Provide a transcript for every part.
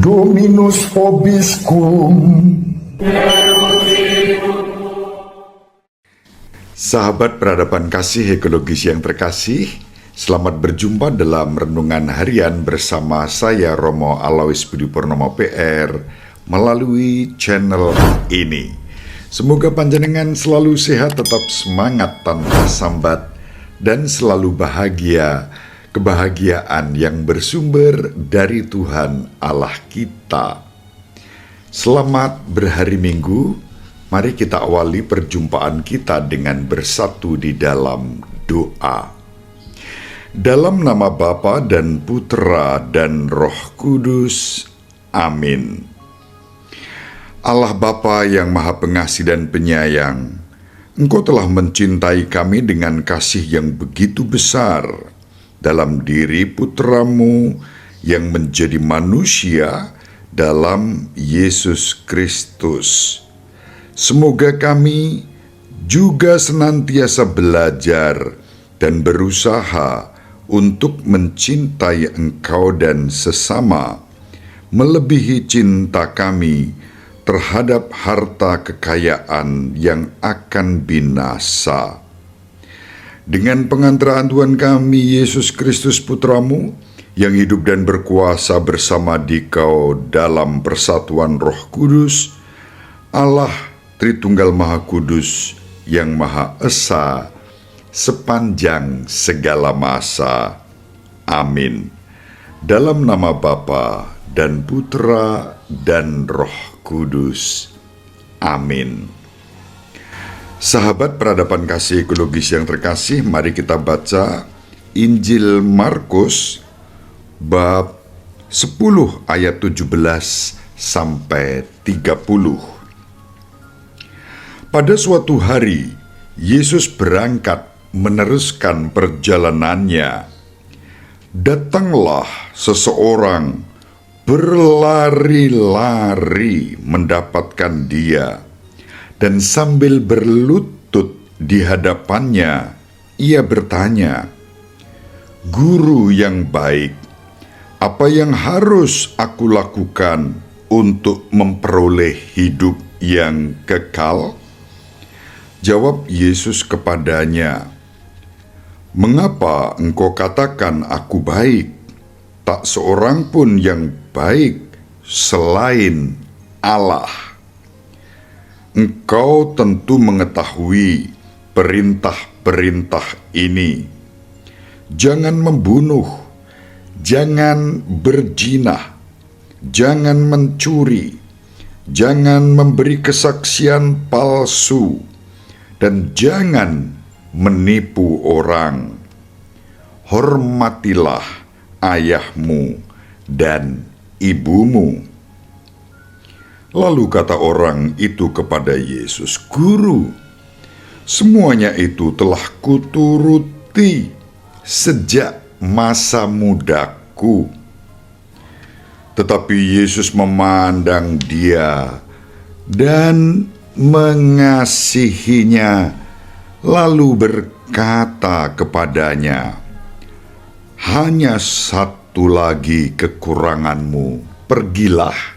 Dominus vobiscum. Sahabat peradaban kasih ekologis yang terkasih, selamat berjumpa dalam renungan harian bersama saya Romo Alois Budi Purnomo PR melalui channel ini. Semoga panjenengan selalu sehat, tetap semangat tanpa sambat, dan selalu bahagia, kebahagiaan yang bersumber dari Tuhan Allah kita. Selamat berhari Minggu. Mari kita awali perjumpaan kita dengan bersatu di dalam doa. Dalam nama Bapa dan Putra dan Roh Kudus. Amin. Allah Bapa yang Maha Pengasih dan Penyayang, Engkau telah mencintai kami dengan kasih yang begitu besar dalam diri Putramu yang menjadi manusia dalam Yesus Kristus. Semoga kami juga senantiasa belajar dan berusaha untuk mencintai Engkau dan sesama, melebihi cinta kami terhadap harta kekayaan yang akan binasa. Dengan pengantaraan Tuhan kami, Yesus Kristus Putramu, yang hidup dan berkuasa bersama Dikau dalam persatuan Roh Kudus, Allah Tritunggal Maha Kudus yang Maha Esa sepanjang segala masa. Amin. Dalam nama Bapa dan Putra dan Roh Kudus. Amin. Sahabat peradaban kasih ekologis yang terkasih, mari kita baca Injil Markus bab 10 ayat 17 sampai 30. Pada suatu hari, Yesus berangkat meneruskan perjalanannya. Datanglah seseorang berlari-lari mendapatkan dia, dan sambil berlutut di hadapannya, ia bertanya, "Guru yang baik, apa yang harus aku lakukan untuk memperoleh hidup yang kekal?" Jawab Yesus kepadanya, "Mengapa engkau katakan aku baik? Tak seorang pun yang baik selain Allah. Engkau tentu mengetahui perintah-perintah ini. Jangan membunuh, jangan berzina, jangan mencuri, jangan memberi kesaksian palsu, dan jangan menipu orang. Hormatilah ayahmu dan ibumu." Lalu kata orang itu kepada Yesus, "Guru, semuanya itu telah kuturuti sejak masa mudaku." Tetapi Yesus memandang dia dan mengasihinya, lalu berkata kepadanya, "Hanya satu lagi kekuranganmu. Pergilah,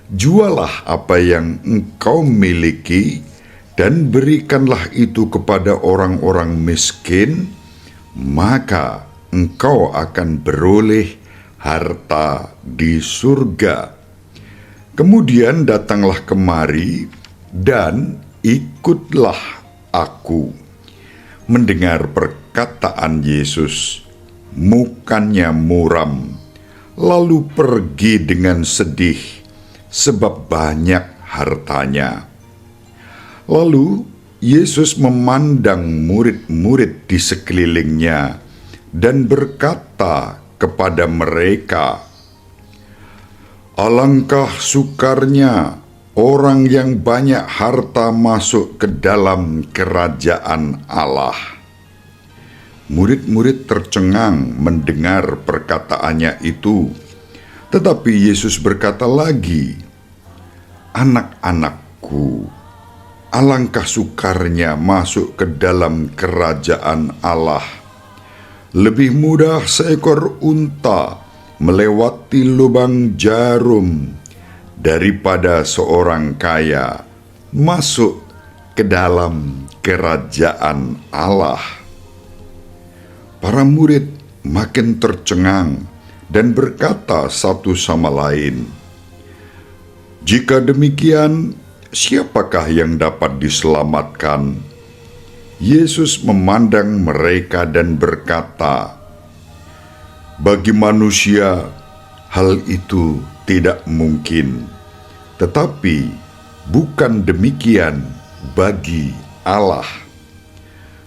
jualah apa yang engkau miliki, dan berikanlah itu kepada orang-orang miskin, maka engkau akan beroleh harta di surga. Kemudian datanglah kemari dan ikutlah aku." Mendengar perkataan Yesus, mukanya muram, lalu pergi dengan sedih sebab banyak hartanya. Lalu Yesus memandang murid-murid di sekelilingnya dan berkata kepada mereka, "Alangkah sukarnya orang yang banyak harta masuk ke dalam kerajaan Allah." Murid-murid tercengang mendengar perkataannya itu. Tetapi Yesus berkata lagi, "Anak-anakku, alangkah sukarnya masuk ke dalam kerajaan Allah. Lebih mudah seekor unta melewati lubang jarum daripada seorang kaya masuk ke dalam kerajaan Allah. Para murid makin tercengang dan berkata satu sama lain, "Jika demikian, siapakah yang dapat diselamatkan?" Yesus memandang mereka dan berkata, "Bagi manusia, hal itu tidak mungkin, tetapi bukan demikian bagi Allah.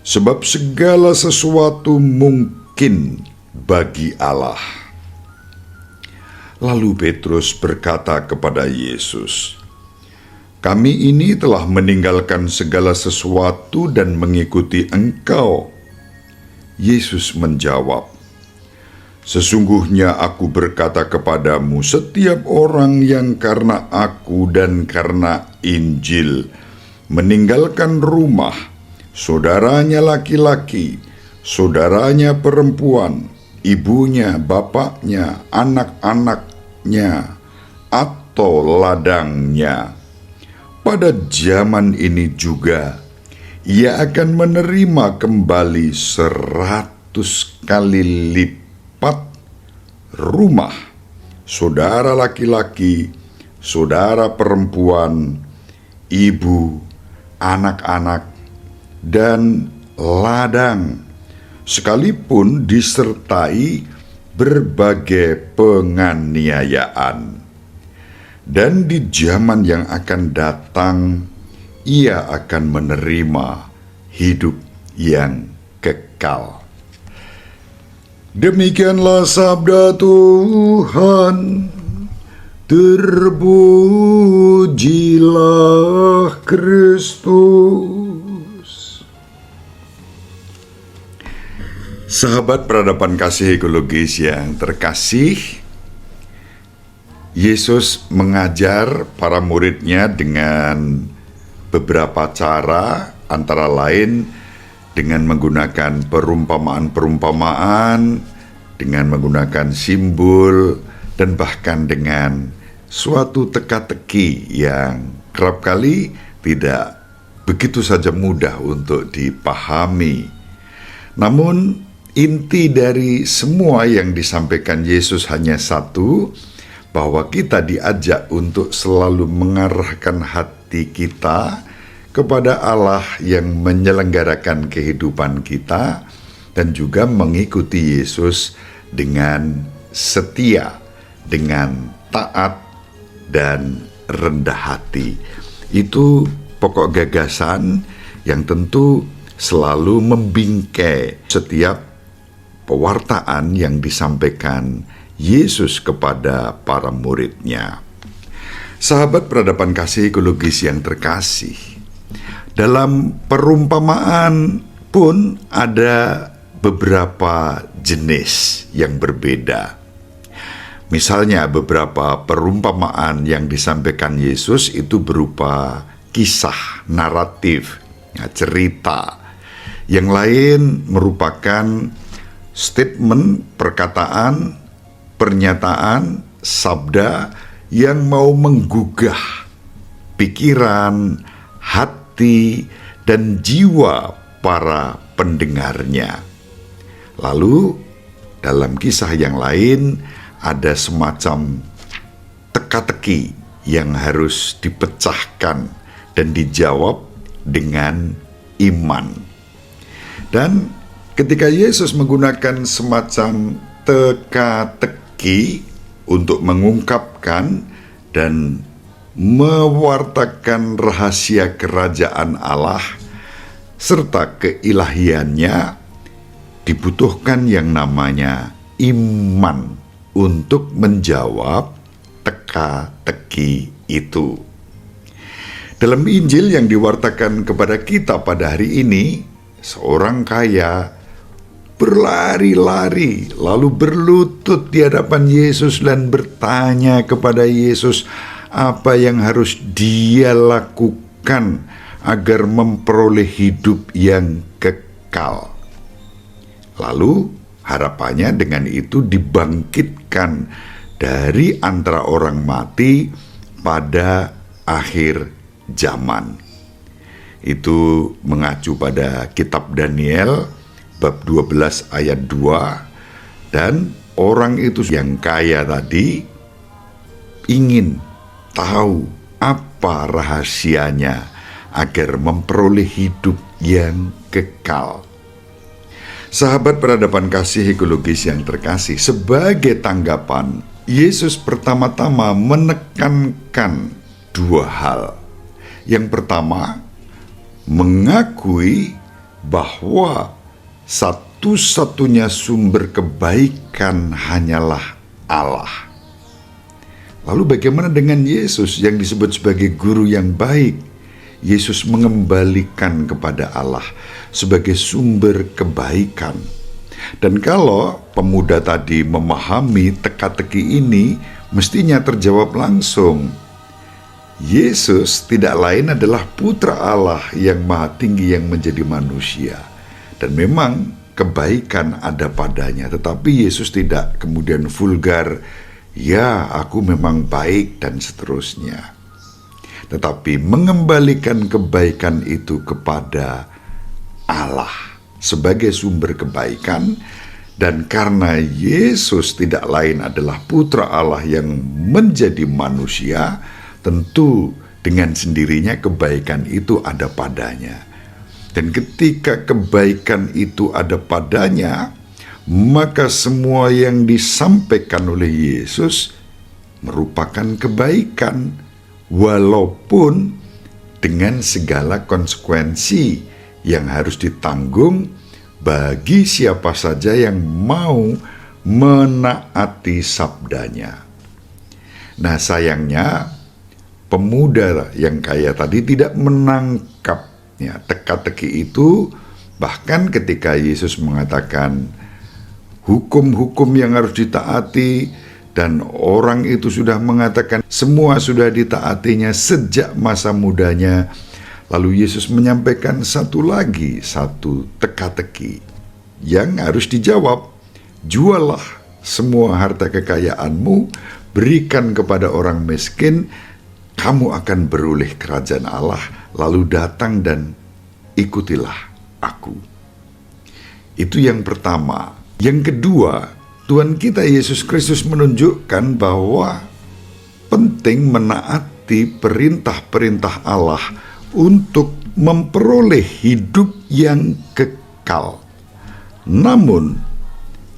Sebab segala sesuatu mungkin bagi Allah." Lalu Petrus berkata kepada Yesus, "Kami ini telah meninggalkan segala sesuatu dan mengikuti Engkau." Yesus menjawab, "Sesungguhnya aku berkata kepadamu, setiap orang yang karena aku dan karena Injil meninggalkan rumah, saudaranya laki-laki, saudaranya perempuan, ibunya, bapaknya, anak-anaknya, atau ladangnya, pada zaman ini juga ia akan menerima kembali 100 kali lipat rumah, saudara laki-laki, saudara perempuan, ibu, anak-anak, dan ladang, sekalipun disertai berbagai penganiayaan. Dan di zaman yang akan datang, ia akan menerima hidup yang kekal." Demikianlah sabda Tuhan. Terpujilah Kristus. Sahabat peradaban kasih ekologis yang terkasih, Yesus mengajar para muridnya dengan beberapa cara, antara lain dengan menggunakan perumpamaan-perumpamaan, dengan menggunakan simbol, dan bahkan dengan suatu teka-teki yang kerap kali tidak begitu saja mudah untuk dipahami. Namun inti dari semua yang disampaikan Yesus hanya satu, bahwa kita diajak untuk selalu mengarahkan hati kita kepada Allah yang menyelenggarakan kehidupan kita, dan juga mengikuti Yesus dengan setia, dengan taat, dan rendah hati. Itu pokok gagasan yang tentu selalu membingkai setiap pewartaan yang disampaikan Yesus kepada para muridnya. Sahabat peradaban kasih ekologis yang terkasih, dalam perumpamaan pun ada beberapa jenis yang berbeda. Misalnya beberapa perumpamaan yang disampaikan Yesus itu berupa kisah, naratif, cerita. Yang lain merupakan statement, perkataan, pernyataan, sabda yang mau menggugah pikiran, hati, dan jiwa para pendengarnya. Lalu dalam kisah yang lain ada semacam teka-teki yang harus dipecahkan dan dijawab dengan iman. Dan ketika Yesus menggunakan semacam teka-teki untuk mengungkapkan dan mewartakan rahasia kerajaan Allah serta keilahiannya, dibutuhkan yang namanya iman untuk menjawab teka-teki itu. Dalam Injil yang diwartakan kepada kita pada hari ini, seorang kaya berlari-lari lalu berlutut di hadapan Yesus dan bertanya kepada Yesus apa yang harus dia lakukan agar memperoleh hidup yang kekal. Lalu harapannya dengan itu dibangkitkan dari antara orang mati pada akhir zaman. Itu mengacu pada kitab Daniel bab 12 ayat 2, dan orang itu yang kaya tadi ingin tahu apa rahasianya agar memperoleh hidup yang kekal. Sahabat peradaban kasih ekologis yang terkasih, sebagai tanggapan, Yesus pertama-tama menekankan dua hal. Yang pertama, mengakui bahwa satu-satunya sumber kebaikan hanyalah Allah. Lalu bagaimana dengan Yesus yang disebut sebagai guru yang baik? Yesus mengembalikan kepada Allah sebagai sumber kebaikan. Dan kalau pemuda tadi memahami teka-teki ini, mestinya terjawab langsung. Yesus tidak lain adalah putra Allah yang maha tinggi yang menjadi manusia. Dan memang kebaikan ada padanya, tetapi Yesus tidak kemudian vulgar, ya aku memang baik dan seterusnya. Tetapi mengembalikan kebaikan itu kepada Allah sebagai sumber kebaikan. Dan karena Yesus tidak lain adalah putra Allah yang menjadi manusia, tentu dengan sendirinya kebaikan itu ada padanya. Dan ketika kebaikan itu ada padanya, maka semua yang disampaikan oleh Yesus merupakan kebaikan, walaupun dengan segala konsekuensi yang harus ditanggung bagi siapa saja yang mau menaati sabdanya. Nah, sayangnya pemuda yang kaya tadi tidak menangkapnya teka-teki itu, bahkan ketika Yesus mengatakan hukum-hukum yang harus ditaati, dan orang itu sudah mengatakan semua sudah ditaatinya sejak masa mudanya. Lalu Yesus menyampaikan satu teka-teki yang harus dijawab. Jualah semua harta kekayaanmu, berikan kepada orang miskin, kamu akan beroleh kerajaan Allah, lalu datang dan ikutilah aku. Itu yang pertama. Yang kedua, Tuhan kita Yesus Kristus menunjukkan bahwa penting menaati perintah-perintah Allah untuk memperoleh hidup yang kekal. Namun,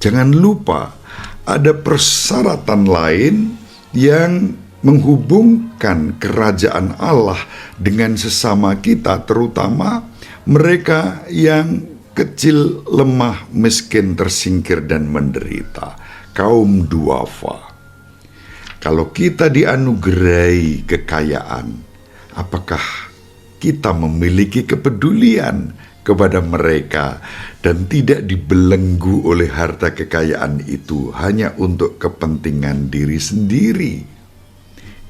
jangan lupa ada persyaratan lain yang menghubungkan kerajaan Allah dengan sesama kita, terutama mereka yang kecil, lemah, miskin, tersingkir, dan menderita, kaum duafa. Kalau kita dianugerahi kekayaan, apakah kita memiliki kepedulian kepada mereka dan tidak dibelenggu oleh harta kekayaan itu hanya untuk kepentingan diri sendiri?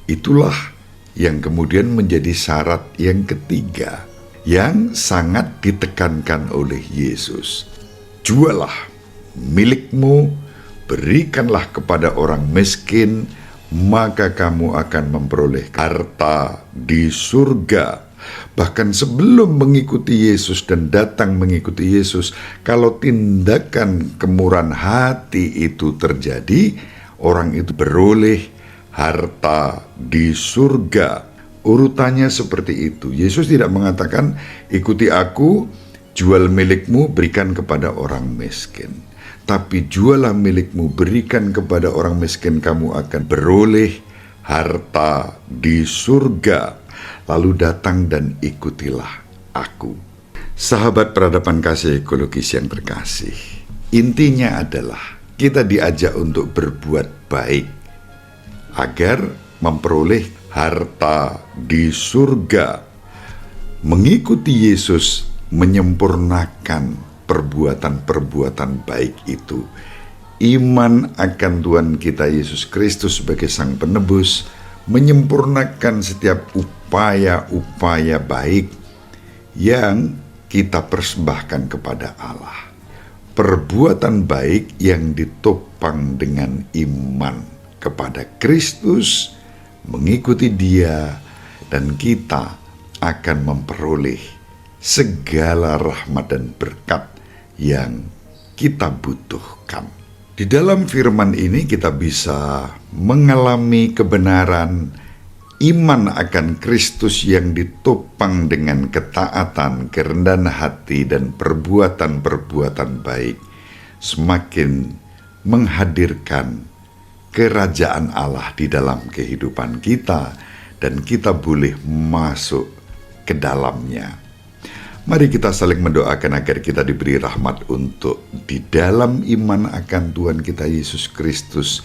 Itulah yang kemudian menjadi syarat yang ketiga yang sangat ditekankan oleh Yesus. Jualah milikmu, berikanlah kepada orang miskin, maka kamu akan memperoleh harta di surga. Bahkan sebelum mengikuti Yesus dan datang mengikuti Yesus, kalau tindakan kemurahan hati itu terjadi, orang itu beroleh harta di surga. Urutannya seperti itu. Yesus tidak mengatakan, ikuti aku, jual milikmu, berikan kepada orang miskin. Tapi jualah milikmu, berikan kepada orang miskin, kamu akan beroleh harta di surga. Lalu datang dan ikutilah aku. Sahabat peradaban kasih ekologis yang terkasih, intinya adalah kita diajak untuk berbuat baik agar memperoleh harta di surga. Mengikuti Yesus menyempurnakan perbuatan-perbuatan baik itu. Iman akan Tuhan kita Yesus Kristus sebagai Sang Penebus menyempurnakan setiap upaya-upaya baik yang kita persembahkan kepada Allah. Perbuatan baik yang ditopang dengan iman kepada Kristus mengikuti Dia, dan kita akan memperoleh segala rahmat dan berkat yang kita butuhkan. Di dalam firman ini kita bisa mengalami kebenaran iman akan Kristus yang ditopang dengan ketaatan, kerendahan hati, dan perbuatan-perbuatan baik, semakin menghadirkan kerajaan Allah di dalam kehidupan kita, dan kita boleh masuk ke dalamnya. Mari kita saling mendoakan agar kita diberi rahmat untuk di dalam iman akan Tuhan kita Yesus Kristus,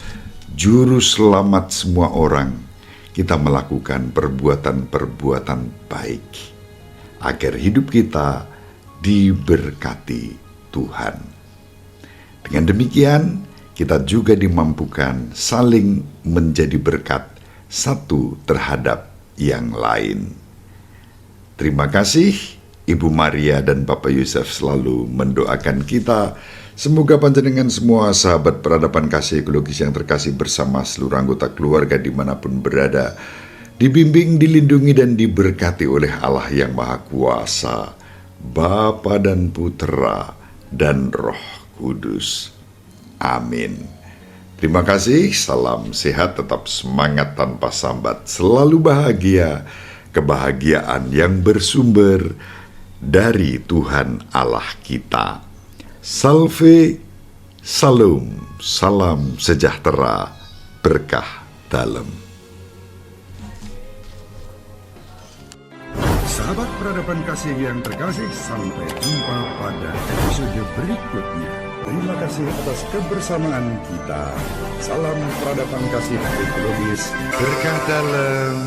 Juru Selamat semua orang, kita melakukan perbuatan-perbuatan baik, agar hidup kita diberkati Tuhan. Dengan demikian, kita juga dimampukan saling menjadi berkat satu terhadap yang lain. Terima kasih, Ibu Maria dan Bapak Yusuf selalu mendoakan kita. Semoga panjenengan semua sahabat peradaban kasih ekologis yang terkasih bersama seluruh anggota keluarga dimanapun berada, dibimbing, dilindungi, dan diberkati oleh Allah yang Maha Kuasa, Bapa dan Putra dan Roh Kudus. Amin. Terima kasih, salam sehat, tetap semangat tanpa sambat, selalu bahagia, kebahagiaan yang bersumber dari Tuhan Allah kita. Salve, salam, salam sejahtera, berkah dalam. Sahabat peradaban kasih yang terkasih, sampai jumpa pada episode berikutnya. Terima kasih atas kebersamaan kita. Salam peradaban kasih ekologis, berkah dalam.